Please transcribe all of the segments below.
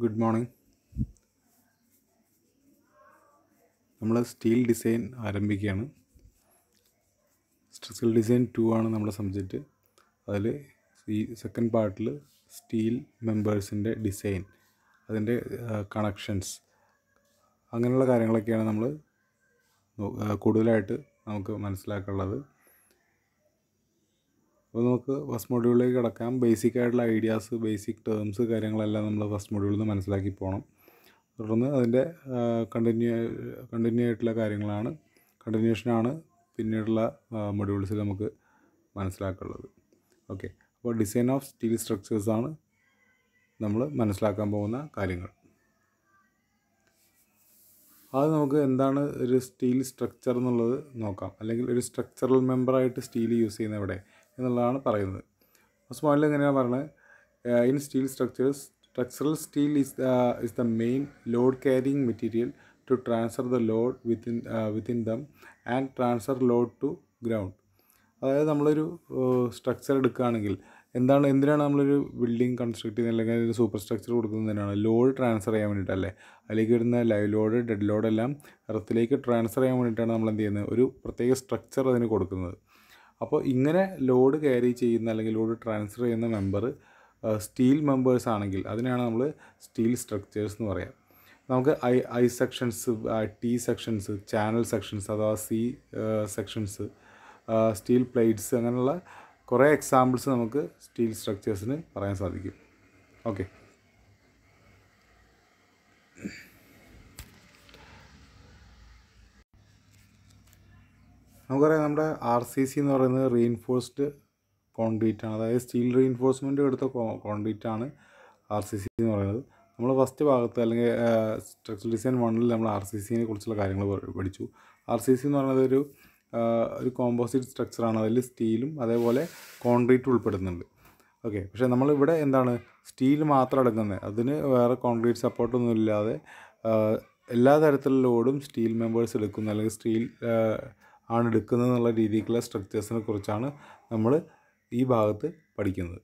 Good morning. നമ്മൾ steel design ആരംഭിക്കുകയാണ്. Structural design 2 ആണ് നമ്മുടെ സബ്ജക്റ്റ്. അതിൽ ഈ സെക്കൻഡ് പാർട്ടിൽ സ്റ്റീൽ മെമ്പേഴ്സിൻ്റെ ഡിസൈൻ, അതിൻ്റെ കണക്ഷൻസ്, അങ്ങനെയുള്ള കാര്യങ്ങളൊക്കെയാണ് നമ്മൾ കൂടുതലായിട്ട് നമുക്ക് മനസ്സിലാക്കാനുള്ളത്. അപ്പോൾ നമുക്ക് ഫസ്റ്റ് മൊഡ്യൂളിലേക്ക് കിടക്കാം. ബേസിക് ആയിട്ടുള്ള ഐഡിയാസ്, ബേസിക് ടേംസ്, കാര്യങ്ങളെല്ലാം നമ്മൾ ഫസ്റ്റ് മൊഡ്യൂളിൽ നിന്ന് മനസ്സിലാക്കി പോകണം. തുടർന്ന് അതിൻ്റെ കണ്ടിന്യൂ ആയിട്ടുള്ള കാര്യങ്ങളാണ്, കണ്ടിന്യൂഷനാണ് പിന്നീടുള്ള മൊഡ്യൂൾസിൽ നമുക്ക് മനസ്സിലാക്കാനുള്ളത്. ഓക്കെ, അപ്പോൾ ഡിസൈൻ ഓഫ് സ്റ്റീൽ സ്ട്രക്ചേഴ്സാണ് നമ്മൾ മനസ്സിലാക്കാൻ പോകുന്ന കാര്യങ്ങൾ. അത് നമുക്ക് എന്താണ് ഒരു സ്റ്റീൽ സ്ട്രക്ചർ എന്നുള്ളത് നോക്കാം, അല്ലെങ്കിൽ ഒരു സ്ട്രക്ചറൽ മെമ്പറായിട്ട് സ്റ്റീൽ യൂസ് ചെയ്യുന്ന എവിടെ എന്നുള്ളതാണ് പറയുന്നത്. ഫസ്റ്റ് പോയിന്റിൽ എങ്ങനെയാണ് പറയുന്നത്? In steel structures, structural steel is the main load carrying material to transfer the load within them and transfer load to ground. അതായത് നമ്മളൊരു സ്ട്രക്ചർ എടുക്കുകയാണെങ്കിൽ എന്തിനാണ് നമ്മളൊരു ബിൽഡിംഗ് കൺസ്ട്രക്ട് ചെയ്യുന്നത്, അല്ലെങ്കിൽ ഒരു സൂപ്പർ സ്ട്രക്ചർ കൊടുക്കുന്നതിനാണ് ലോഡ് ട്രാൻസ്ഫർ ചെയ്യാൻ വേണ്ടിയിട്ടല്ലേ. അതിലേക്ക് വരുന്ന ലൈവ് ലോഡ്, ഡെഡ് ലോഡ് എല്ലാം എർത്തിലേക്ക് ട്രാൻസ്ഫർ ചെയ്യാൻ വേണ്ടിയിട്ടാണ് നമ്മൾ എന്ത് ചെയ്യുന്നത്, ഒരു പ്രത്യേക സ്ട്രക്ചർ അതിന് കൊടുക്കുന്നത്. അപ്പോൾ ഇങ്ങനെ ലോഡ് ക്യാരി ചെയ്യുന്ന അല്ലെങ്കിൽ ലോഡ് ട്രാൻസ്ഫർ ചെയ്യുന്ന മെമ്പർ സ്റ്റീൽ മെമ്പേഴ്സ് ആണെങ്കിൽ അതിനാണ് നമ്മൾ സ്റ്റീൽ സ്ട്രക്ചേഴ്സ് എന്ന് പറയാം. നമുക്ക് I sections, T sections, channel sections അഥവാ സി സെക്ഷൻസ്, സ്റ്റീൽ പ്ലേറ്റ്സ്, അങ്ങനെയുള്ള കുറേ എക്സാമ്പിൾസ് നമുക്ക് സ്റ്റീൽ സ്ട്രക്ചേഴ്സിന് പറയാൻ സാധിക്കും. ഓക്കെ, നമുക്കറിയാം നമ്മുടെ RCC എന്ന് പറയുന്നത് റീഇൻഫോഴ്സ്ഡ് കോൺക്രീറ്റ് ആണ്. അതായത് സ്റ്റീൽ റീഇൻഫോഴ്സ്മെൻറ്റ് എടുത്ത കോൺക്രീറ്റ് ആണ് RCC എന്ന് പറയുന്നത്. നമ്മൾ ഫസ്റ്റ് ഭാഗത്ത് അല്ലെങ്കിൽ സ്ട്രക്ചറൽ ഡിസൈൻ 1 നമ്മൾ RCCനെ കുറിച്ചുള്ള കാര്യങ്ങൾ പഠിച്ചു. RCC എന്ന് പറയുന്നത് ഒരു കോമ്പോസിറ്റ് സ്ട്രക്ചറാണ്. അതിൽ സ്റ്റീലും അതേപോലെ കോൺക്രീറ്റ് ഉൾപ്പെടുന്നുണ്ട്. ഓക്കെ, പക്ഷേ നമ്മളിവിടെ എന്താണ് സ്റ്റീൽ മാത്രം എടുക്കുന്നത്, അതിന് വേറെ കോൺക്രീറ്റ് സപ്പോർട്ടൊന്നും ഇല്ലാതെ എല്ലാ തരത്തിലുള്ള ലോഡും സ്റ്റീൽ മെമ്പേഴ്സ് എടുക്കുന്ന, അല്ലെങ്കിൽ സ്റ്റീൽ ആണ് എടുക്കുന്നത് എന്നുള്ള രീതിക്കുള്ള സ്ട്രക്ചേഴ്സിനെ കുറിച്ചാണ് നമ്മൾ ഈ ഭാഗത്ത് പഠിക്കുന്നത്.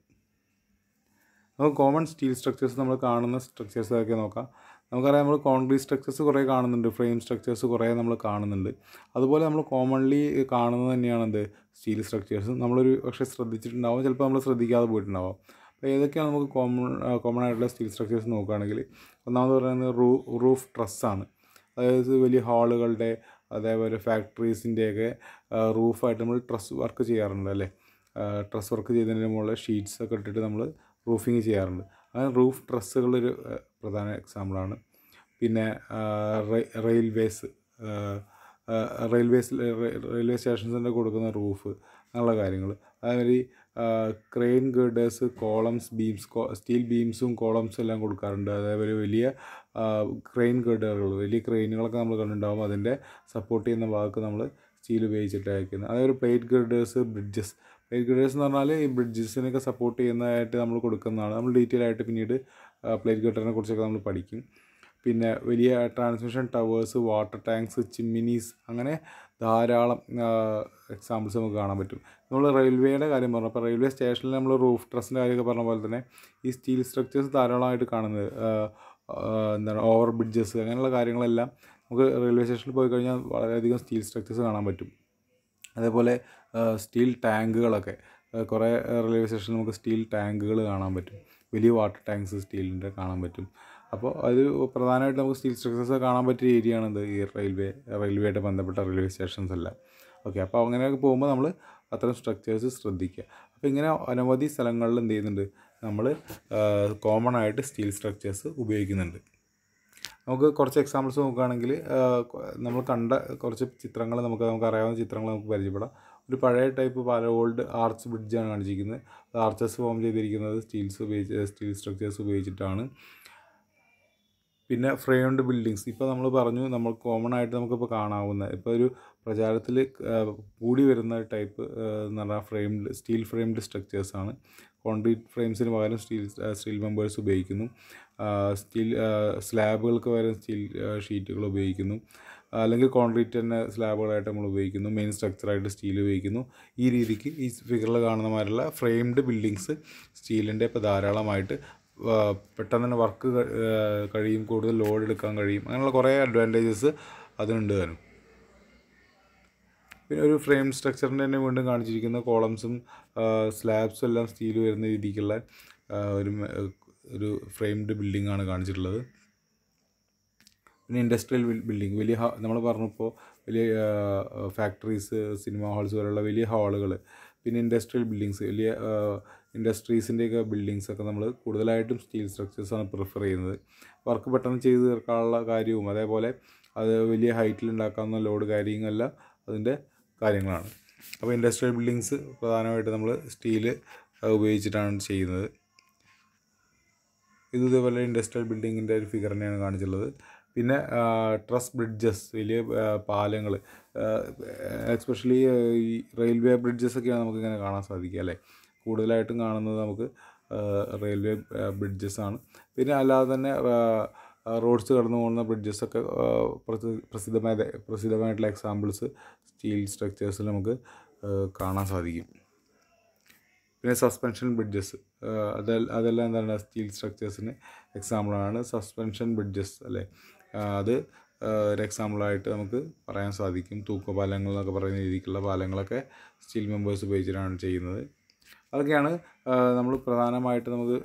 നമുക്ക് കോമൺ സ്റ്റീൽ സ്ട്രക്ചേഴ്സ്, നമ്മൾ കാണുന്ന സ്ട്രക്ചേഴ്സ് ഒക്കെ നോക്കാം. നമുക്കറിയാം നമ്മൾ കോൺക്രീറ്റ് സ്ട്രക്ചേഴ്സ് കുറേ കാണുന്നുണ്ട്, ഫ്രെയിം സ്ട്രക്ചേഴ്സ് കുറേ നമ്മൾ കാണുന്നുണ്ട്. അതുപോലെ നമ്മൾ കോമൺലി കാണുന്നത് തന്നെയാണ് എന്ത്, സ്റ്റീൽ സ്ട്രക്ചേഴ്സ്. നമ്മളൊരു പക്ഷേ ശ്രദ്ധിച്ചിട്ടുണ്ടാവും, ചിലപ്പോൾ നമ്മൾ ശ്രദ്ധിക്കാതെ പോയിട്ടുണ്ടാവും. അപ്പോൾ ഏതൊക്കെയാണ് നമുക്ക് കോമൺ ആയിട്ടുള്ള സ്റ്റീൽ സ്ട്രക്ചേഴ്സ് നോക്കുകയാണെങ്കിൽ, ഒന്നാമത് പറയുന്നത് റൂഫ് ട്രസ്സാണ്. അതായത് വലിയ ഹാളുകളുടെ, അതേപോലെ ഫാക്ടറീസിൻ്റെയൊക്കെ റൂഫായിട്ട് നമ്മൾ ട്രസ് വർക്ക് ചെയ്യാറുണ്ട് അല്ലേ. ട്രസ് വർക്ക് ചെയ്തതിന് മുകളിൽ ഷീറ്റ്സ് ഒക്കെ ഇട്ടിട്ട് നമ്മൾ റൂഫിങ് ചെയ്യാറുണ്ട്. അങ്ങനെ റൂഫ് ട്രസ്സുകളൊരു പ്രധാന എക്സാമ്പിളാണ്. പിന്നെ റെയിൽവേ സ്റ്റേഷൻസിൻ്റെ കൊടുക്കുന്ന റൂഫ്, അങ്ങനെയുള്ള കാര്യങ്ങൾ. അതേമാതിരി ക്രെയിൻ ഗിർഡേഴ്സ്, കോളംസ്, ബീംസ്, സ്റ്റീൽ ബീംസും കോളംസും എല്ലാം കൊടുക്കാറുണ്ട്. അതേപോലെ വലിയ ക്രെയിൻ ഗിർഡറുകൾ, വലിയ ക്രെയിനുകളൊക്കെ നമ്മൾ കണ്ടിട്ടുണ്ടാകും. അതിൻ്റെ സപ്പോർട്ട് ചെയ്യുന്ന ഭാഗത്ത് നമ്മൾ സ്റ്റീൽ ഉപയോഗിച്ചിട്ട് അയക്കുന്നത്. അതേപോലെ പ്ലേറ്റ് ഗിർഡേഴ്സ്, പ്ലേറ്റ് ഗിർഡേഴ്സ് എന്ന് പറഞ്ഞാൽ ഈ ബ്രിഡ്ജസിനൊക്കെ സപ്പോർട്ട് ചെയ്യുന്നതായിട്ട് നമ്മൾ കൊടുക്കുന്നതാണ്. നമ്മൾ ഡീറ്റെയിൽ ആയിട്ട് പിന്നീട് പ്ലേറ്റ് ഗിർഡറിനെ കുറിച്ചൊക്കെ നമ്മൾ പഠിക്കും. പിന്നെ വലിയ ട്രാൻസ്മിഷൻ ടവേഴ്സ്, വാട്ടർ ടാങ്ക്സ്, ചിമ്മിനീസ്, അങ്ങനെ ധാരാളം എക്സാമ്പിൾസ് നമുക്ക് കാണാൻ പറ്റും. നമ്മൾ റെയിൽവേയുടെ കാര്യം പറഞ്ഞു. അപ്പോൾ റെയിൽവേ സ്റ്റേഷനിൽ നമ്മൾ റൂഫ് ട്രസ്സിൻ്റെ കാര്യമൊക്കെ പറഞ്ഞ പോലെ തന്നെ ഈ സ്റ്റീൽ സ്ട്രക്ചേഴ്സ് ധാരാളമായിട്ട് കാണുന്നത് എന്താണ് ഓവർ ബ്രിഡ്ജസ്, അങ്ങനെയുള്ള കാര്യങ്ങളെല്ലാം നമുക്ക് റെയിൽവേ സ്റ്റേഷനിൽ പോയി കഴിഞ്ഞാൽ വളരെയധികം സ്റ്റീൽ സ്ട്രക്ചേഴ്സ് കാണാൻ പറ്റും. അതേപോലെ സ്റ്റീൽ ടാങ്കുകളൊക്കെ കുറേ റെയിൽവേ സ്റ്റേഷനിൽ നമുക്ക് സ്റ്റീൽ ടാങ്കുകൾ കാണാൻ പറ്റും. വലിയ വാട്ടർ ടാങ്ക്സ് സ്റ്റീലിൻ്റെ കാണാൻ പറ്റും. അപ്പോൾ അത് പ്രധാനമായിട്ട് നമുക്ക് സ്റ്റീൽ സ്ട്രക്ചേഴ്സ് കാണാൻ പറ്റിയ ഏരിയ ആണിത്, ഈ റെയിൽവേയായിട്ട് ബന്ധപ്പെട്ട റെയിൽവേ സ്റ്റേഷൻസ് എല്ലാം. ഓക്കെ, അപ്പോൾ അങ്ങനെയൊക്കെ പോകുമ്പോൾ നമ്മൾ അത്തരം സ്ട്രക്ചേഴ്സ് ശ്രദ്ധിക്കുക. അപ്പോൾ ഇങ്ങനെ അനവധി സ്ഥലങ്ങളിൽ എന്ത് ചെയ്യുന്നുണ്ട്, നമ്മൾ കോമൺ ആയിട്ട് സ്റ്റീൽ സ്ട്രക്ചേഴ്സ് ഉപയോഗിക്കുന്നുണ്ട്. നമുക്ക് കുറച്ച് എക്സാമ്പിൾസ് നോക്കുകയാണെങ്കിൽ നമ്മൾ കണ്ട കുറച്ച് ചിത്രങ്ങൾ, നമുക്ക് അറിയാവുന്ന ചിത്രങ്ങൾ നമുക്ക് പരിചയപ്പെടാം. ഒരു പഴയ ടൈപ്പ് ഓൾഡ് ആർച്ച് ബ്രിഡ്ജാണ് കാണിച്ചിരിക്കുന്നത്. ആർച്ചസ് ഫോം ചെയ്തിരിക്കുന്നത് സ്റ്റീൽ സ്ട്രക്ചേഴ്സ് ഉപയോഗിച്ചിട്ടാണ്. പിന്നെ ഫ്രെയിംഡ് ബിൽഡിങ്സ്, ഇപ്പോൾ നമ്മൾ പറഞ്ഞു, നമ്മൾ കോമൺ ആയിട്ട് നമുക്കിപ്പോൾ കാണാവുന്ന, ഇപ്പോൾ ഒരു പ്രചാരത്തിൽ കൂടി വരുന്ന ടൈപ്പ് എന്ന് പറഞ്ഞാൽ സ്റ്റീൽ ഫ്രെയിംഡ് സ്ട്രക്ചേഴ്സാണ്. കോൺക്രീറ്റ് ഫ്രെയിംസിന് പകരം സ്റ്റീൽ മെമ്പേഴ്സ് ഉപയോഗിക്കുന്നു. സ്റ്റീൽ സ്ലാബുകൾക്ക് പകരം സ്റ്റീൽ ഷീറ്റുകൾ ഉപയോഗിക്കുന്നു. അല്ലെങ്കിൽ കോൺക്രീറ്റ് തന്നെ സ്ലാബുകളായിട്ട് നമ്മൾ ഉപയോഗിക്കുന്നു. മെയിൻ സ്ട്രക്ചറായിട്ട് സ്റ്റീൽ ഉപയോഗിക്കുന്നു. ഈ രീതിക്ക് ഈ ഫിഗറിൽ കാണുന്ന മാതിരിയുള്ള ഫ്രെയിംഡ് ബിൽഡിങ്സ് സ്റ്റീലിൻ്റെ ഇപ്പോൾ ധാരാളമായിട്ട് പെട്ടെന്ന് തന്നെ വർക്ക് കഴിയും, കൂടുതൽ ലോഡ് എടുക്കാൻ കഴിയും. അങ്ങനെയുള്ള കുറേ അഡ്വാൻറ്റേജസ് അതിനുണ്ട് താനും. പിന്നെ ഒരു ഫ്രെയിം സ്ട്രക്ചറിൻ്റെ തന്നെ വീണ്ടും കാണിച്ചിരിക്കുന്ന കോളംസും സ്ലാബ്സും എല്ലാം സ്റ്റീൽ വരുന്ന രീതിക്കുള്ള ഒരു ഒരു ഫ്രെയിംഡ് ബിൽഡിംഗ് ആണ് കാണിച്ചിട്ടുള്ളത്. പിന്നെ ഇൻഡസ്ട്രിയൽ ബിൽഡിംഗ്, വലിയ നമ്മൾ പറഞ്ഞപ്പോൾ വലിയ ഫാക്ടറീസ്, സിനിമ ഹാൾസ് പോലുള്ള വലിയ ഹാളുകൾ, പിന്നെ ഇൻഡസ്ട്രിയൽ ബിൽഡിങ്സ്, വലിയ ഇൻഡസ്ട്രീസിൻ്റെയൊക്കെ ബിൽഡിങ്സൊക്കെ നമ്മൾ കൂടുതലായിട്ടും സ്റ്റീൽ സ്ട്രക്ചേഴ്സാണ് പ്രിഫർ ചെയ്യുന്നത്. വർക്ക് പെട്ടെന്ന് ചെയ്ത് തീർക്കാനുള്ള കാര്യവും അതേപോലെ അത് വലിയ ഹൈറ്റിൽ ഉണ്ടാക്കാവുന്ന ലോഡ് കാര്യങ്ങളും എല്ലാം അതിൻ്റെ കാര്യങ്ങളാണ്. അപ്പോൾ ഇൻഡസ്ട്രിയൽ ബിൽഡിങ്സ് പ്രധാനമായിട്ട് നമ്മൾ സ്റ്റീൽ ഉപയോഗിച്ചിട്ടാണ് ചെയ്യുന്നത്. ഇതേപോലെ ഇൻഡസ്ട്രിയൽ ബിൽഡിങ്ങിൻ്റെ ഒരു ഫിഗർ തന്നെയാണ് കാണിച്ചിട്ടുള്ളത്. പിന്നെ ട്രസ് ബ്രിഡ്ജസ്, വലിയ പാലങ്ങൾ, എസ്പെഷ്യലി ഈ റെയിൽവേ ബ്രിഡ്ജസൊക്കെയാണ് നമുക്കിങ്ങനെ കാണാൻ സാധിക്കുക അല്ലേ. കൂടുതലായിട്ടും കാണുന്നത് നമുക്ക് റെയിൽവേ ബ്രിഡ്ജസ്സാണ്. പിന്നെ അല്ലാതെ തന്നെ റോഡ്സ് കടന്നു പോകുന്ന ബ്രിഡ്ജസൊക്കെ പ്രസിദ്ധമായിട്ടുള്ള എക്സാമ്പിൾസ് സ്റ്റീൽ സ്ട്രക്ചേഴ്സിൽ നമുക്ക് കാണാൻ സാധിക്കും. പിന്നെ സസ്പെൻഷൻ ബ്രിഡ്ജസ്, അതെല്ലാം എന്താണ് സ്റ്റീൽ സ്ട്രക്ചേഴ്സിന് എക്സാമ്പിളാണ്. സസ്പെൻഷൻ ബ്രിഡ്ജസ് അല്ലേ, അത് ഒരു എക്സാമ്പിളായിട്ട് നമുക്ക് പറയാൻ സാധിക്കും. തൂക്കുപാലങ്ങൾ എന്നൊക്കെ പറയുന്ന രീതിക്കുള്ള പാലങ്ങളൊക്കെ സ്റ്റീൽ മെമ്പേഴ്സ് ഉപയോഗിച്ചിട്ടാണ് ചെയ്യുന്നത്. അതൊക്കെയാണ് നമ്മൾ പ്രധാനമായിട്ട് നമുക്ക്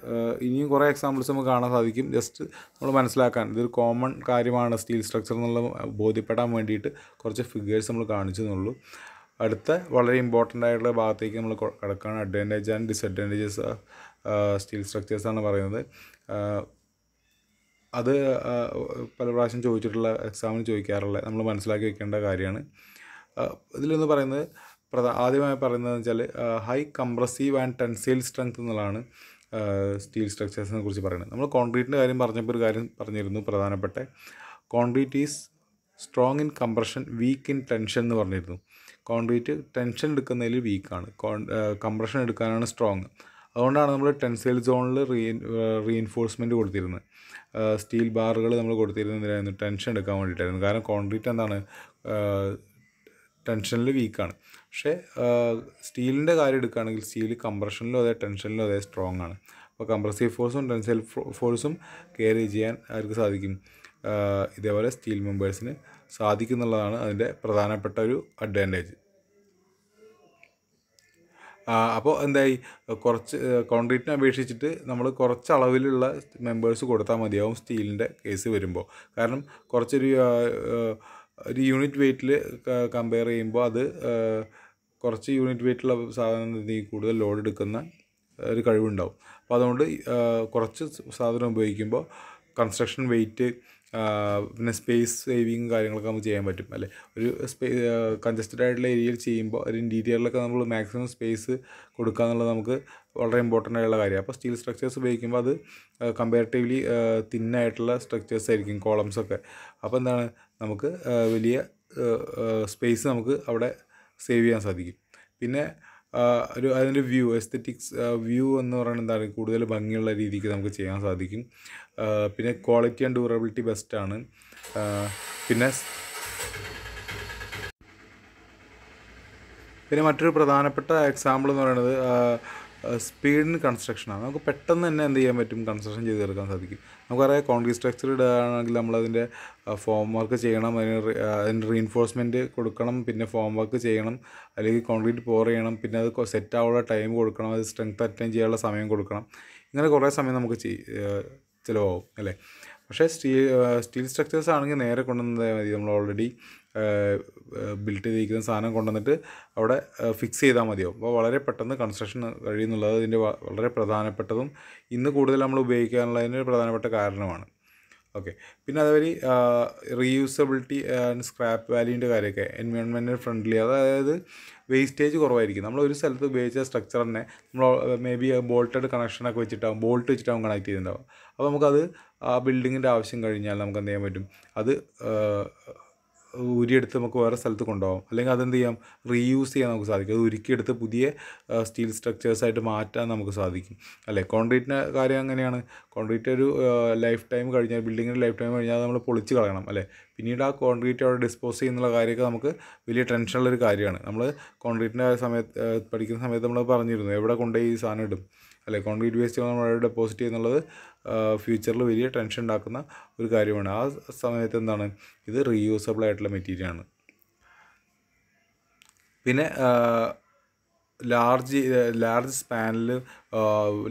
ഇനിയും കുറേ എക്സാമ്പിൾസ് നമുക്ക് കാണാൻ സാധിക്കും. ജസ്റ്റ് നമ്മൾ മനസ്സിലാക്കാൻ, ഇതൊരു കോമൺ കാര്യമാണ് സ്റ്റീൽ സ്ട്രക്ചർ എന്നുള്ള ബോധ്യപ്പെടാൻ വേണ്ടിയിട്ട് കുറച്ച് ഫിഗേഴ്സ് നമ്മൾ കാണിച്ചു എന്നുള്ളൂ. അടുത്ത വളരെ ഇമ്പോർട്ടൻ്റ് ആയിട്ടുള്ള ഭാഗത്തേക്ക് നമ്മൾ കിടക്കുകയാണ്. അഡ്വാൻറ്റേജ് ആൻഡ് ഡിസഡ്വാൻറ്റേജസ് സ്റ്റീൽ സ്ട്രക്ചേഴ്സാണ് പറയുന്നത്. അത് പല പ്രാവശ്യം ചോദിച്ചിട്ടുള്ള എക്സാമിന് ചോദിക്കാറുള്ള നമ്മൾ മനസ്സിലാക്കി വെക്കേണ്ട കാര്യമാണ്. ഇതിലൊന്ന് പറയുന്നത് ആദ്യമായി പറയുന്നതെന്ന് വെച്ചാൽ high compressive and tensile strength എന്നുള്ളതാണ് സ്റ്റീൽ സ്ട്രക്ചേഴ്സിനെ കുറിച്ച് പറയുന്നത്. നമ്മൾ കോൺക്രീറ്റിൻ്റെ കാര്യം പറഞ്ഞപ്പോൾ ഒരു കാര്യം പറഞ്ഞിരുന്നു പ്രധാനപ്പെട്ട, concrete is strong in compression, weak in tension എന്ന് പറഞ്ഞിരുന്നു. കോൺക്രീറ്റ് ടെൻഷൻ എടുക്കുന്നതിൽ വീക്കാണ്, കംപ്രഷൻ എടുക്കാനാണ് സ്ട്രോങ്. അതുകൊണ്ടാണ് നമ്മൾ ടെൻസൈൽ സോണിൽ റീഎൻഫോഴ്സ്മെൻറ്റ് കൊടുത്തിരുന്നത്. സ്റ്റീൽ ബാറുകൾ നമ്മൾ കൊടുത്തിരുന്നതിനായിരുന്നു ടെൻഷൻ എടുക്കാൻ വേണ്ടിയിട്ടായിരുന്നു. കാരണം കോൺക്രീറ്റ് എന്താണ്, ടെൻഷനിൽ വീക്കാണ്. പക്ഷേ സ്റ്റീലിൻ്റെ കാര്യം എടുക്കുകയാണെങ്കിൽ സ്റ്റീൽ കംപ്രഷനിലും അതെ ടെൻഷനിലും അതേ സ്ട്രോങ് ആണ്. അപ്പോൾ കംപ്രസീവ് ഫോഴ്സും ടെൻസൈൽ ഫോഴ്സും ക്യാരി ചെയ്യാൻ ആർക്ക് സാധിക്കും, ഇതേപോലെ സ്റ്റീൽ മെമ്പേഴ്സിന് സാധിക്കുന്നുള്ളതാണ് അതിൻ്റെ പ്രധാനപ്പെട്ട ഒരു അഡ്വാൻറ്റേജ്. അപ്പോൾ എന്തായി, കുറച്ച് കോൺക്രീറ്റിനെ അപേക്ഷിച്ചിട്ട് നമ്മൾ കുറച്ച് അളവിലുള്ള മെമ്പേഴ്സ് കൊടുത്താൽ മതിയാവും സ്റ്റീലിൻ്റെ കേസ് വരുമ്പോൾ. കാരണം കുറച്ചൊരു യൂണിറ്റ് വെയ്റ്റിൽ കമ്പയർ ചെയ്യുമ്പോൾ അത് കുറച്ച് യൂണിറ്റ് വെയ്റ്റുള്ള സാധനം കൂടുതൽ ലോഡ് എടുക്കുന്ന ഒരു കഴിവുണ്ടാവും. അപ്പോൾ അതുകൊണ്ട് കുറച്ച് സാധനം ഉപയോഗിക്കുമ്പോൾ കൺസ്ട്രക്ഷൻ വെയ്റ്റ്, പിന്നെ സ്പേസ് സേവിങ് കാര്യങ്ങളൊക്കെ നമുക്ക് ചെയ്യാൻ പറ്റും അല്ലേ. ഒരു കൺജസ്റ്റഡ് ആയിട്ടുള്ള ഏരിയയിൽ ചെയ്യുമ്പോൾ ഒരു ഇൻറ്റീരിയറിലൊക്കെ നമ്മൾ മാക്സിമം സ്പേസ് കൊടുക്കുക എന്നുള്ളത് നമുക്ക് വളരെ ഇമ്പോർട്ടൻ്റ് ആയിട്ടുള്ള കാര്യമാണ്. അപ്പോൾ സ്റ്റീൽ സ്ട്രക്ചേഴ്സ് ഉപയോഗിക്കുമ്പോൾ അത് കമ്പാരിറ്റീവ്ലി തിന്നായിട്ടുള്ള സ്ട്രക്ചേഴ്സ് ആയിരിക്കും കോളംസൊക്കെ. അപ്പോൾ എന്താണ്, നമുക്ക് വലിയ സ്പേസ് നമുക്ക് അവിടെ സേവ് ചെയ്യാൻ സാധിക്കും. പിന്നെ അതിൻ്റെ വ്യൂ, എസ്തെറ്റിക്സ് വ്യൂ എന്ന് പറയുന്നത് എന്താണ്, കൂടുതൽ ഭംഗിയുള്ള രീതിക്ക് നമുക്ക് ചെയ്യാൻ സാധിക്കും. പിന്നെ ക്വാളിറ്റി ആൻഡ് ഡ്യൂറബിലിറ്റി ബെസ്റ്റാണ്. പിന്നെ മറ്റൊരു പ്രധാനപ്പെട്ട എക്സാമ്പിൾ എന്ന് പറയുന്നത് സ്പീഡിന് കൺസ്ട്രക്ഷനാണ്. നമുക്ക് പെട്ടെന്ന് തന്നെ എന്ത് ചെയ്യാൻ പറ്റും, കൺസ്ട്രക്ഷൻ ചെയ്ത് തീർക്കാൻ സാധിക്കും. നമുക്കറിയാം കോൺക്രീറ്റ് സ്ട്രക്ചർ ഇടുകയാണെങ്കിൽ നമ്മളതിൻ്റെ ഫോം വർക്ക് ചെയ്യണം, അതിന് റീഇൻഫോഴ്സ്മെൻറ്റ് കൊടുക്കണം, പിന്നെ ഫോം വർക്ക് ചെയ്യണം, അല്ലെങ്കിൽ കോൺക്രീറ്റ് പോർ ചെയ്യണം, പിന്നെ അത് സെറ്റ് ആവാനുള്ള ടൈം കൊടുക്കണം, അത് സ്ട്രെങ്ത് അറ്റൈൻ ചെയ്യാനുള്ള സമയം കൊടുക്കണം. ഇങ്ങനെ കുറേ സമയം നമുക്ക് ചിലവാകും അല്ലേ. പക്ഷേ സ്റ്റീൽ സ്ട്രക്ചേഴ്സ് ആണെങ്കിൽ നേരെ കൊണ്ടുവന്നാൽ മതി. നമ്മൾ ഓൾറെഡി ബിൽറ്റ് ചെയ്തിരിക്കുന്ന സാധനം കൊണ്ടുവന്നിട്ട് അവിടെ ഫിക്സ് ചെയ്താൽ മതിയാവും. അപ്പോൾ വളരെ പെട്ടെന്ന് കൺസ്ട്രക്ഷൻ കഴിയുന്നുള്ളത് ഇതിൻ്റെ വളരെ പ്രധാനപ്പെട്ടതും ഇന്ന് കൂടുതൽ നമ്മൾ ഉപയോഗിക്കാനുള്ളതിന് പ്രധാനപ്പെട്ട കാരണമാണ്. ഓക്കെ. പിന്നെ അതുവഴി റീയൂസബിലിറ്റി ആൻഡ് സ്ക്രാപ്പ് വാല്യൂൻ്റെ കാര്യമൊക്കെ എൻവയോൺമെൻറ്റൽ ഫ്രണ്ട്ലി, അതായത് വേസ്റ്റേജ് കുറവായിരിക്കും. നമ്മൾ ഒരു സ്ഥലത്ത് ഉപയോഗിച്ച സ്ട്രക്ചർ തന്നെ നമ്മൾ മേ ബി ബോൾട്ടഡ് കണക്ഷനൊക്കെ വെച്ചിട്ടാവും, ബോൾട്ട് വെച്ചിട്ടാവും കണക്ട് ചെയ്തിട്ടുണ്ടാവും. അപ്പോൾ നമുക്കത് ആ ബിൽഡിങ്ങിൻ്റെ ആവശ്യം കഴിഞ്ഞാൽ നമുക്ക് എന്ത് ചെയ്യാൻ പറ്റും, അത് ഉരിയെടുത്ത് നമുക്ക് വേറെ സ്ഥലത്ത് കൊണ്ടുപോകാം, അല്ലെങ്കിൽ അതെന്ത് ചെയ്യാം, റീയൂസ് ചെയ്യാൻ നമുക്ക് സാധിക്കും. അത് ഉരുക്കിയെടുത്ത് പുതിയ സ്റ്റീൽ സ്ട്രക്ചേഴ്സായിട്ട് മാറ്റാൻ നമുക്ക് സാധിക്കും അല്ലേ. കോൺക്രീറ്റിൻ്റെ കാര്യം അങ്ങനെയാണ്. കോൺക്രീറ്റ് ഒരു ലൈഫ് ടൈം കഴിഞ്ഞാൽ, ബിൽഡിങ്ങിൻ്റെ ലൈഫ് ടൈം കഴിഞ്ഞാൽ നമ്മൾ പൊളിച്ച് കളയണം അല്ലേ. പിന്നീട് ആ കോൺക്രീറ്റ് അവിടെ ഡിസ്പോസ് ചെയ്യുന്നുള്ള കാര്യമൊക്കെ നമുക്ക് വലിയ ടെൻഷനുള്ളൊരു കാര്യമാണ്. നമ്മൾ കോൺക്രീറ്റിൻ്റെ പഠിക്കുന്ന സമയത്ത് നമ്മൾ പറഞ്ഞിരുന്നു, എവിടെ കൊണ്ടുപോയി ഈ സാധനം ഇടും അല്ലെ. കോൺക്രീറ്റ് വേസ്റ്റ് നമ്മൾ അവിടെ ഡെപ്പോസിറ്റ് ചെയ്യുന്നുള്ളത് ഫ്യൂച്ചറിൽ വലിയ ടെൻഷൻ ഉണ്ടാക്കുന്ന ഒരു കാര്യമാണ്. ആ സമയത്ത് എന്താണ്, ഇത് റീയൂസബിൾ ആയിട്ടുള്ള മെറ്റീരിയലാണ്. പിന്നെ ലാർജ് സ്പാനിൽ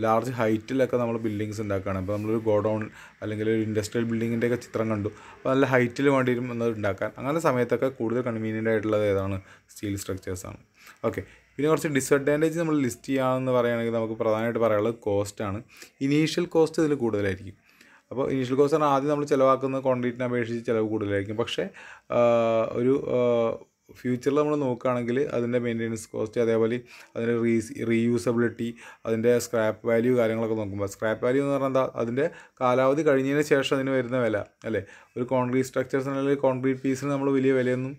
ലാർജ് ഹൈറ്റിലൊക്കെ നമ്മൾ ബിൽഡിങ്സ് ഉണ്ടാക്കുകയാണ്. അപ്പോൾ നമ്മളൊരു ഗോഡൗൺ അല്ലെങ്കിൽ ഒരു ഇൻഡസ്ട്രിയൽ ബിൽഡിങ്ങിൻ്റെയൊക്കെ ചിത്രം കണ്ടു. അപ്പോൾ നല്ല ഹൈറ്റിൽ വേണ്ടി വരും എന്നത് ഉണ്ടാക്കാൻ. അങ്ങനെ സമയത്തൊക്കെ കൂടുതൽ കൺവീനിയൻ്റ് ആയിട്ടുള്ളത് ഏതാണ്? സ്റ്റീൽ സ്ട്രക്ചേഴ്സാണ്. ഓക്കെ. പിന്നെ കുറച്ച് ഡിസഡ്വാൻറ്റേജ് നമ്മൾ ലിസ്റ്റ് ചെയ്യാമെന്ന് പറയുകയാണെങ്കിൽ നമുക്ക് പ്രധാനമായിട്ട് പറയാനുള്ളത് കോസ്റ്റാണ്. ഇനീഷ്യൽ കോസ്റ്റ് ഇതിൽ കൂടുതലായിരിക്കും. അപ്പോൾ ഇനീഷ്യൽ കോസ്റ്റ് പറഞ്ഞാൽ ആദ്യം നമ്മൾ ചിലവാക്കുന്ന കോൺക്രീറ്റിനെ അപേക്ഷിച്ച് ചിലവ് കൂടുതലായിരിക്കും. പക്ഷേ ഒരു ഫ്യൂച്ചറിൽ നമ്മൾ നോക്കുകയാണെങ്കിൽ അതിൻ്റെ മെയിൻ്റെനൻസ് കോസ്റ്റ്, അതേപോലെ അതിൻ്റെ റീയൂസബിലിറ്റി, അതിൻ്റെ സ്ക്രാപ്പ് വാല്യൂ കാര്യങ്ങളൊക്കെ നോക്കുമ്പോൾ, സ്ക്രാപ്പ് വാല്യൂ എന്ന് പറഞ്ഞാൽ എന്താ, അതിൻ്റെ കാലാവധി കഴിഞ്ഞതിന് ശേഷം അതിന് വരുന്ന വില അല്ലേ. ഒരു കോൺക്രീറ്റ് സ്ട്രക്ചേഴ്സിനാണെങ്കിൽ കോൺക്രീറ്റ് പീസിന് നമ്മൾ വലിയ വിലയൊന്നും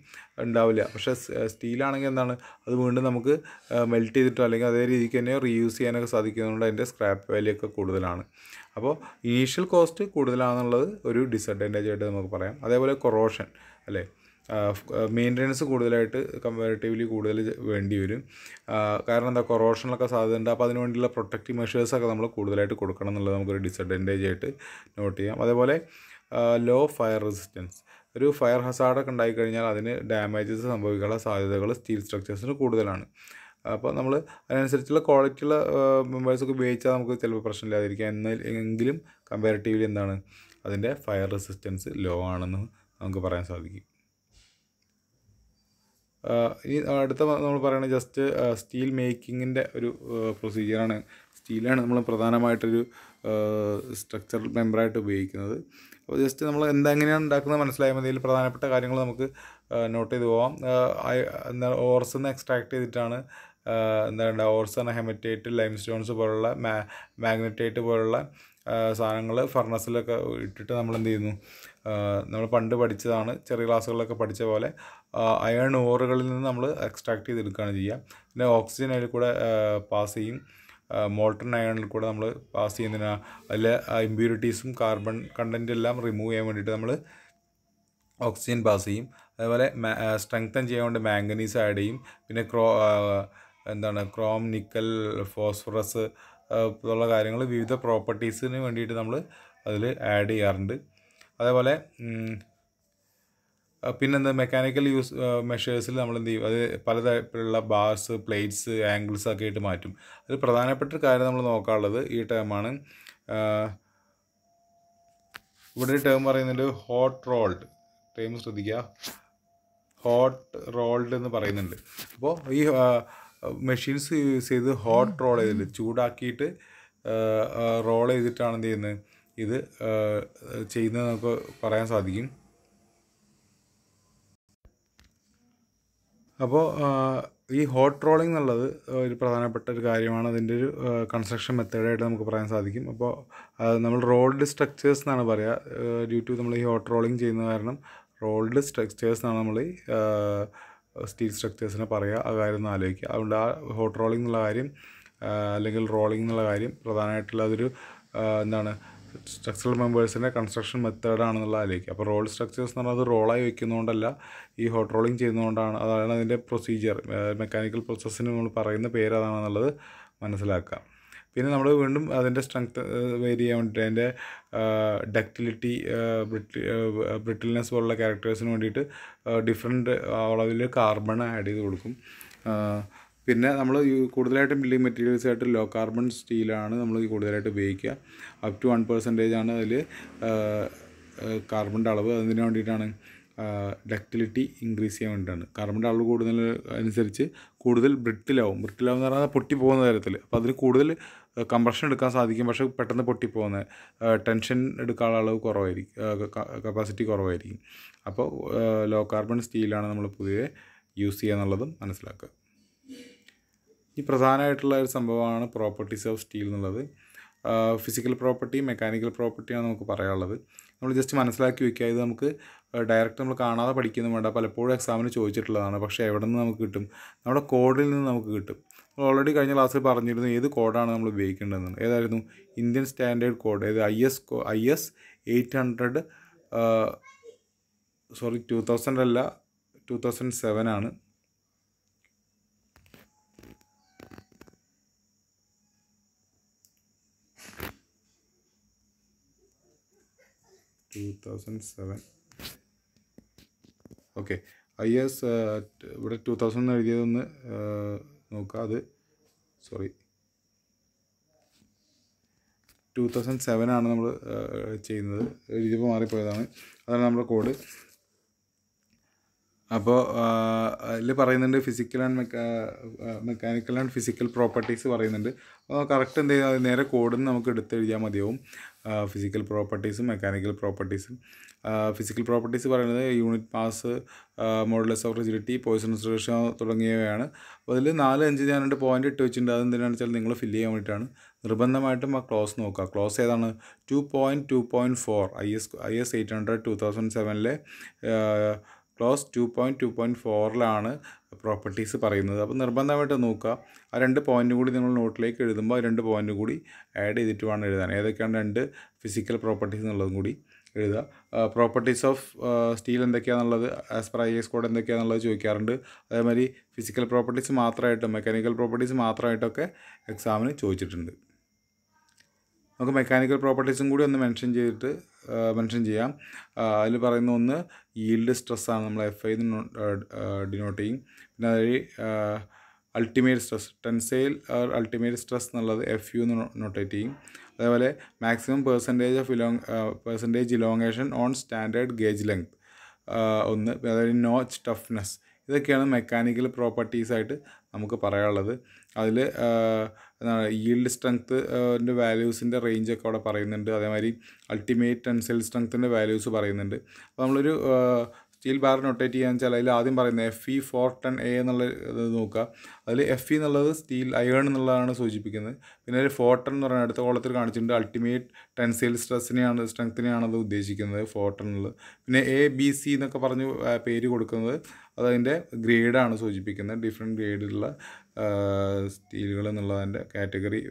ഉണ്ടാവില്ല. പക്ഷേ സ്റ്റീലാണെങ്കിൽ എന്താണ്, അത് വീണ്ടും നമുക്ക് മെൽറ്റ് ചെയ്തിട്ടോ അല്ലെങ്കിൽ അതേ രീതിക്ക് തന്നെ റീയൂസ് ചെയ്യാനൊക്കെ സാധിക്കുന്നതുകൊണ്ട് അതിൻ്റെ സ്ക്രാപ്പ് വാല്യൂ ഒക്കെ കൂടുതലാണ്. അപ്പോൾ ഇനീഷ്യൽ കോസ്റ്റ് കൂടുതലാണെന്നുള്ളത് ഒരു ഡിസഡ്വാൻറ്റേജ് ആയിട്ട് നമുക്ക് പറയാം. അതേപോലെ കൊറോഷൻ അല്ലേ, മെയിൻ്റെനൻസ് കൂടുതലായിട്ട് കമ്പാരിറ്റീവ്ലി കൂടുതൽ വേണ്ടി വരും. കാരണം എന്താ, കൊറോഷനൊക്കെ സാധ്യതയുണ്ട്. അപ്പോൾ അതിന് വേണ്ടിയുള്ള പ്രൊട്ടക്റ്റീവ് മെഷേഴ്സൊക്കെ നമ്മൾ കൂടുതലായിട്ട് കൊടുക്കണം എന്നുള്ളത് നമുക്കൊരു ഡിസഡ്വാൻറ്റേജ് ആയിട്ട് നോട്ട് ചെയ്യാം. അതേപോലെ ലോ ഫയർ റെസിസ്റ്റൻസ്, ഒരു ഫയർ ഹസാർഡൊക്കെ ഉണ്ടായിക്കഴിഞ്ഞാൽ അതിന് ഡാമേജസ് സംഭവിക്കാനുള്ള സാധ്യതകൾ സ്റ്റീൽ സ്ട്രക്ചേഴ്സിന് കൂടുതലാണ്. അപ്പോൾ നമ്മൾ അതിനനുസരിച്ചുള്ള ക്വാളിറ്റിയുള്ള മെമ്പേഴ്സൊക്കെ ഉപയോഗിച്ചാൽ നമുക്ക് ചിലപ്പോൾ പ്രശ്നമില്ലാതിരിക്കാം. എങ്കിലും കമ്പാരിറ്റീവ്ലി എന്താണ്, അതിൻ്റെ ഫയർ റെസിസ്റ്റൻസ് ലോ ആണെന്ന് നമുക്ക് പറയാൻ സാധിക്കും. ഇനി അടുത്ത നമ്മൾ പറയുന്നത് ജസ്റ്റ് സ്റ്റീൽ മേക്കിങ്ങിൻ്റെ ഒരു പ്രൊസീജിയറാണ്. സ്റ്റീലാണ് നമ്മൾ പ്രധാനമായിട്ടൊരു സ്ട്രക്ചറൽ മെമ്പറായിട്ട് ഉപയോഗിക്കുന്നത്. അപ്പോൾ ജസ്റ്റ് നമ്മൾ എങ്ങനെയാണ് ഉണ്ടാക്കുന്നത് മനസ്സിലായാൽ മതി. ഇതിൽ പ്രധാനപ്പെട്ട കാര്യങ്ങൾ നമുക്ക് നോട്ട് ചെയ്ത് പോവാം. ഓർസ് നിന്ന് എക്സ്ട്രാക്ട് ചെയ്തിട്ടാണ് എന്താണ് ഓർസ്, ഹെമറ്റൈറ്റ്, ലൈം സ്റ്റോൺസ് പോലുള്ള മാഗ്നറ്റൈറ്റ് പോലുള്ള സാധനങ്ങൾ ഫർണസിലൊക്കെ ഇട്ടിട്ട് നമ്മൾ എന്ത് ചെയ്യുന്നു, നമ്മൾ പണ്ട് പഠിച്ചതാണ്, ചെറിയ ക്ലാസ്സുകളിലൊക്കെ പഠിച്ച പോലെ അയൺ ഓറുകളിൽ നിന്ന് നമ്മൾ എക്സ്ട്രാക്ട് ചെയ്തെടുക്കുകയാണ് ചെയ്യുക. പിന്നെ ഓക്സിജൻ അതിൽ കൂടെ പാസ് ചെയ്യും. മോൾട്ടൺ അയണിൽ കൂടെ നമ്മൾ പാസ് ചെയ്യുന്നതിന് അതിലെ ഇമ്പ്യൂരിറ്റീസും കാർബൺ കണ്ടൻറ്റും എല്ലാം റിമൂവ് ചെയ്യാൻ വേണ്ടിയിട്ട് നമ്മൾ ഓക്സിജൻ പാസ് ചെയ്യും. അതേപോലെ സ്ട്രെങ്തൻ ചെയ്യാൻ വേണ്ടി മാംഗനീസ് ആഡ് ചെയ്യും. പിന്നെ ക്രോം, നിക്കൽ, ഫോസ്ഫറസ് ഉള്ള കാര്യങ്ങൾ വിവിധ പ്രോപ്പർട്ടീസിന് വേണ്ടിയിട്ട് നമ്മൾ അതിൽ ആഡ് ചെയ്യാറുണ്ട്. അതേപോലെ പിന്നെന്താ, മെക്കാനിക്കൽ മെഷേഴ്സിൽ നമ്മൾ എന്ത് ചെയ്യും, അത് പലതരത്തിലുള്ള ബാർസ്, പ്ലേറ്റ്സ്, ആംഗിൾസ് ഒക്കെ ആയിട്ട് മാറ്റും. അതിൽ പ്രധാനപ്പെട്ട ഒരു കാര്യം നമ്മൾ നോക്കാനുള്ളത് ഈ ടേമാണ്. ഇവിടെ ഒരു ടേം പറയുന്നുണ്ട് ഹോട്ട് റോൾഡ്. ടേം ശ്രദ്ധിക്കുക, ഹോട്ട് റോൾഡ് എന്ന് പറയുന്നുണ്ട്. അപ്പോൾ ഈ മെഷീൻസ് യൂസ് ചെയ്ത് ഹോട്ട് റോൾ ചെയ്തിട്ട് ചൂടാക്കിയിട്ട് റോൾ ചെയ്തിട്ടാണ് എന്ത് ചെയ്യുന്നത്, ഇത് ചെയ്യുന്നത് നമുക്ക് പറയാൻ സാധിക്കും. അപ്പോൾ ഈ ഹോട്ട് റോളിംഗ് എന്നുള്ളത് ഒരു പ്രധാനപ്പെട്ട ഒരു കാര്യമാണ്. അതിൻ്റെ ഒരു കൺസ്ട്രക്ഷൻ മെത്തേഡായിട്ട് നമുക്ക് പറയാൻ സാധിക്കും. അപ്പോൾ നമ്മൾ റോൾഡ് സ്ട്രക്ചേഴ്സ് എന്നാണ് പറയുക. ഡ്യൂ ടു നമ്മൾ ഈ ഹോട്ട് റോളിംഗ് ചെയ്യുന്ന കാരണം റോൾഡ് സ്ട്രക്ചേഴ്സ് എന്നാണ് നമ്മൾ ഈ സ്റ്റീൽ സ്ട്രക്ചേഴ്സിനെ പറയുക. ആ കാര്യം ഒന്ന് ആലോചിക്കുക. അതുകൊണ്ട് ആ ഹോട്ട് റോളിംഗ് എന്നുള്ള കാര്യം അല്ലെങ്കിൽ റോളിംഗ് എന്നുള്ള കാര്യം പ്രധാനമായിട്ടുള്ള അതൊരു എന്താണ്, സ്ട്രക്ചറൽ മെമ്പേഴ്സിൻ്റെ കൺസ്ട്രക്ഷൻ മെത്തേഡാണെന്നുള്ള ആലോചിക്കുക. അപ്പോൾ റോൾ സ്ട്രക്ചേഴ്സ് എന്ന് പറഞ്ഞാൽ അത് റോളായി വെക്കുന്നതുകൊണ്ടല്ല, ഈ ഹോട്ട് റോളിംഗ് ചെയ്യുന്നതുകൊണ്ടാണ്. അതാണ് അതിൻ്റെ പ്രൊസീജിയർ. മെക്കാനിക്കൽ പ്രോസസ്സിന് നമ്മൾ പറയുന്ന പേര് അതാണെന്നുള്ളത് മനസ്സിലാക്കുക. പിന്നെ നമ്മൾ വീണ്ടും അതിൻ്റെ സ്ട്രെങ്ത് വേരി ചെയ്യാൻ വേണ്ടിയിട്ട് അതിൻ്റെ ഡക്റ്റിലിറ്റി, ബ്രിട്ടിൽനെസ് പോലുള്ള ക്യാരക്ടേഴ്സിന് വേണ്ടിയിട്ട് ഡിഫറെൻറ്റ് അളവിൽ കാർബൺ ആഡ് ചെയ്ത് കൊടുക്കും. പിന്നെ നമ്മൾ കൂടുതലായിട്ടും ബിൽഡിംഗ് മെറ്റീരിയൽസ് ആയിട്ട് ലോ കാർബൺ സ്റ്റീലാണ് നമ്മൾ കൂടുതലായിട്ട് ഉപയോഗിക്കുക. അപ് ടു 1% ആണ് അതിൽ കാർബണിൻ്റെ അളവ്. അതിന് വേണ്ടിയിട്ടാണ് ഡക്റ്റിലിറ്റി ഇൻക്രീസ് ചെയ്യാൻ വേണ്ടിയിട്ടാണ്. കാർബണിൻ്റെ അളവ് കൂടുതൽ അനുസരിച്ച് കൂടുതൽ ബ്രിട്ടിലാവും എന്ന് പറഞ്ഞാൽ പൊട്ടിപ്പോകുന്ന തരത്തിൽ. അപ്പോൾ അതിന് കൂടുതൽ കംപ്രഷൻ എടുക്കാൻ സാധിക്കും, പക്ഷേ പെട്ടെന്ന് പൊട്ടിപ്പോകുന്ന ടെൻഷൻ എടുക്കാനുള്ള അളവ് കുറവായിരിക്കും, കപ്പാസിറ്റി കുറവായിരിക്കും. അപ്പോൾ ലോ കാർബൺ സ്റ്റീലാണ് നമ്മൾ പൊതുവെ യൂസ് ചെയ്യുക എന്നുള്ളതും മനസ്സിലാക്കുക. ഈ പ്രധാനമായിട്ടുള്ള ഒരു സംഭവമാണ് പ്രോപ്പർട്ടീസ് ഓഫ് സ്റ്റീൽ എന്നുള്ളത്. ഫിസിക്കൽ പ്രോപ്പർട്ടി, മെക്കാനിക്കൽ പ്രോപ്പർട്ടിയാണ് നമുക്ക് പറയാനുള്ളത്. നമ്മൾ ജസ്റ്റ് മനസ്സിലാക്കി വയ്ക്കുക. ഇത് നമുക്ക് ഡയറക്റ്റ് നമ്മൾ കാണാതെ പഠിക്കുന്നു വേണ്ട, പലപ്പോഴും എക്സാമിന് ചോദിച്ചിട്ടുള്ളതാണ്. പക്ഷേ എവിടെ നിന്ന് നമുക്ക് കിട്ടും? നമ്മുടെ കോഡിൽ നിന്ന് നമുക്ക് കിട്ടും. നമ്മൾ ഓൾറെഡി കഴിഞ്ഞ ക്ലാസ്സിൽ പറഞ്ഞിരുന്നു ഏത് കോഡാണ് നമ്മൾ ഉപയോഗിക്കേണ്ടതെന്ന്. ഏതായിരുന്നു? Indian standard code. ഏത്? IS 800 2000 അല്ല, 2007 ആണ്. 2007. ഓക്കെ, IS ഇവിടെ 2000 എഴുതിയതൊന്ന് നോക്കുക. അത് 2007 ആണ് നമ്മൾ ചെയ്യുന്നത്. എഴുതിയപ്പോൾ മാറിപ്പോയതാണ്. അതാണ് നമ്മുടെ കോഡ്. അപ്പോൾ അതിൽ പറയുന്നുണ്ട് physical and mechanical and physical properties പറയുന്നുണ്ട്. അപ്പോൾ കറക്റ്റ് എന്ത് ചെയ്യുക, നേരെ കോഡിൽ നിന്ന് നമുക്ക് എടുത്തെഴുതിയാൽ മതിയാവും. ഫിസിക്കൽ പ്രോപ്പർട്ടീസും മെക്കാനിക്കൽ പ്രോപ്പർട്ടീസും. ഫിസിക്കൽ പ്രോപ്പർട്ടീസ് പറയുന്നത് unit mass, modulus of rigidity, Poisson distribution തുടങ്ങിയവയാണ്. അപ്പോൾ അതിൽ 4, 5 ഞാനുണ്ട് പോയിന്റ് ഇട്ട് വെച്ചിട്ടുണ്ട്. അതെന്തിനാണെന്ന് വെച്ചാൽ നിങ്ങൾ ഫില്ല് ചെയ്യാൻ വേണ്ടിയിട്ടാണ്. നിർബന്ധമായിട്ടും ആ ക്ലോസ് നോക്കുക. ക്ലോസ് ഏതാണ്? 2.2.4 IS 800 2007 ക്ലോസ് 2.2.4 പ്രോപ്പർട്ടീസ് പറയുന്നത്. അപ്പോൾ നിർബന്ധമായിട്ട് നോക്കുക. ആ 2 പോയിൻ്റ് കൂടി നിങ്ങൾ നോട്ടിലേക്ക് എഴുതുമ്പോൾ ആ 2 പോയിൻ്റ് കൂടി ആഡ് ചെയ്തിട്ട് വേണം എഴുതാൻ. ഏതൊക്കെയാണ് 2 ഫിസിക്കൽ പ്രോപ്പർട്ടീസ് എന്നുള്ളതും കൂടി എഴുതുക. പ്രോപ്പർട്ടീസ് ഓഫ് സ്റ്റീൽ എന്തൊക്കെയാണെന്നുള്ളത് ആസ് പെർ IS കോഡ് എന്തൊക്കെയാണെന്നുള്ളത് ചോദിക്കാറുണ്ട്. അതേമാതിരി ഫിസിക്കൽ പ്രോപ്പർട്ടീസ് മാത്രമായിട്ടും മെക്കാനിക്കൽ പ്രോപ്പർട്ടീസ് മാത്രമായിട്ടൊക്കെ എക്സാമിന് ചോദിച്ചിട്ടുണ്ട്. നമുക്ക് മെക്കാനിക്കൽ പ്രോപ്പർട്ടീസും കൂടി ഒന്ന് മെൻഷൻ ചെയ്യാം. അതിൽ പറയുന്ന ഒന്ന് ഈൽഡ് സ്ട്രെസ്സാണ്. നമ്മൾ FI ഡിനോട്ട് ചെയ്യും. പിന്നെ അതിൽ ultimate stress, tensile ultimate stress എന്നുള്ളത് FU എന്ന് നോട്ടേറ്റ് ചെയ്യും. അതേപോലെ maximum percentage elongation on standard gauge length ഒന്ന്. അതായത് നോച്ച് ടഫ്നെസ്. ഇതൊക്കെയാണ് മെക്കാനിക്കൽ പ്രോപ്പർട്ടീസായിട്ട് നമുക്ക് പറയാനുള്ളത്. അതിൽ എന്താണ് ഈൽഡ് സ്ട്രെങ്ത്തിൻ്റെ വാല്യൂസിൻ്റെ റേഞ്ചൊക്കെ അവിടെ പറയുന്നുണ്ട്. അതേമാതിരി അൾട്ടിമേറ്റ് ടെൻസൈൽ സ്ട്രെങ്ത്തിൻ്റെ വാല്യൂസ് പറയുന്നുണ്ട്. അപ്പോൾ നമ്മളൊരു സ്റ്റീൽ ബാർ നൊട്ടേറ്റ് ചെയ്യാന്ന് വെച്ചാൽ അതിൽ ആദ്യം പറയുന്നത് FE 410A എന്നുള്ള ഇത് നോക്കുക. അതിൽ FE എന്നുള്ളത് സ്റ്റീൽ അയേൺ എന്നുള്ളതാണ് സൂചിപ്പിക്കുന്നത്. പിന്നെ ഒരു 410 എന്ന് പറയുന്നത് അടുത്ത കോളത്തിൽ കാണിച്ചിട്ടുണ്ട്. അൾട്ടിമേറ്റ് ടെൻസൈൽ സ്ട്രെങ്ത്തിനെയാണ് അത് ഉദ്ദേശിക്കുന്നത് 410 എന്നുള്ളത്. പിന്നെ ABC എന്നൊക്കെ പറഞ്ഞ് പേര് കൊടുക്കുന്നത് അതതിൻ്റെ ഗ്രേഡാണ് സൂചിപ്പിക്കുന്നത്. ഡിഫറെൻറ്റ് ഗ്രേഡിലുള്ള സ്റ്റീലുകൾ എന്നുള്ളതിൻ്റെ കാറ്റഗറി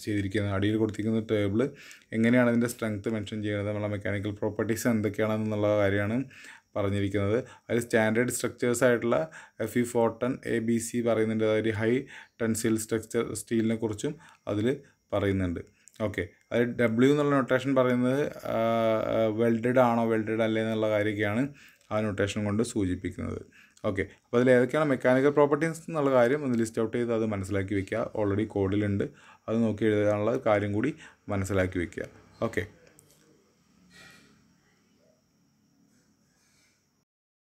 ചെയ്തിരിക്കുന്നത്. അടിയിൽ കൊടുത്തിരിക്കുന്ന ടേബിൾ എങ്ങനെയാണ് അതിൻ്റെ സ്ട്രെങ്ത്ത് മെൻഷൻ ചെയ്യുന്നത്, നമ്മളെ മെക്കാനിക്കൽ പ്രോപ്പർട്ടീസ് എന്തൊക്കെയാണെന്നുള്ള കാര്യമാണ് പറഞ്ഞിരിക്കുന്നത്. അതിൽ സ്റ്റാൻഡേർഡ് സ്ട്രക്ചേഴ്സ് ആയിട്ടുള്ള FE 410 ABC പറയുന്നുണ്ട്. അതായത് ഹൈ ടെൻസൈൽ സ്ട്രക്ചർ സ്റ്റീലിനെ കുറിച്ചും അതിൽ പറയുന്നുണ്ട്. ഓക്കെ, അതിൽ W എന്നുള്ള നൊട്ടേഷൻ പറയുന്നത് വെൽഡഡ് ആണോ വെൽഡഡ് അല്ലേ എന്നുള്ള കാര്യമൊക്കെയാണ് ആ നൊട്ടേഷൻ കൊണ്ട് സൂചിപ്പിക്കുന്നത്. ഓക്കെ, അപ്പോൾ അതിൽ ഏതൊക്കെയാണ് മെക്കാനിക്കൽ പ്രോപ്പർട്ടീസ് എന്നുള്ള കാര്യം ഒന്ന് ലിസ്റ്റ് ഔട്ട് ചെയ്ത് അത് മനസ്സിലാക്കി വയ്ക്കുക. ഓൾറെഡി കോഡിലുണ്ട്, അത് നോക്കി എഴുതാനുള്ള കാര്യം കൂടി മനസ്സിലാക്കി വയ്ക്കുക. ഓക്കെ.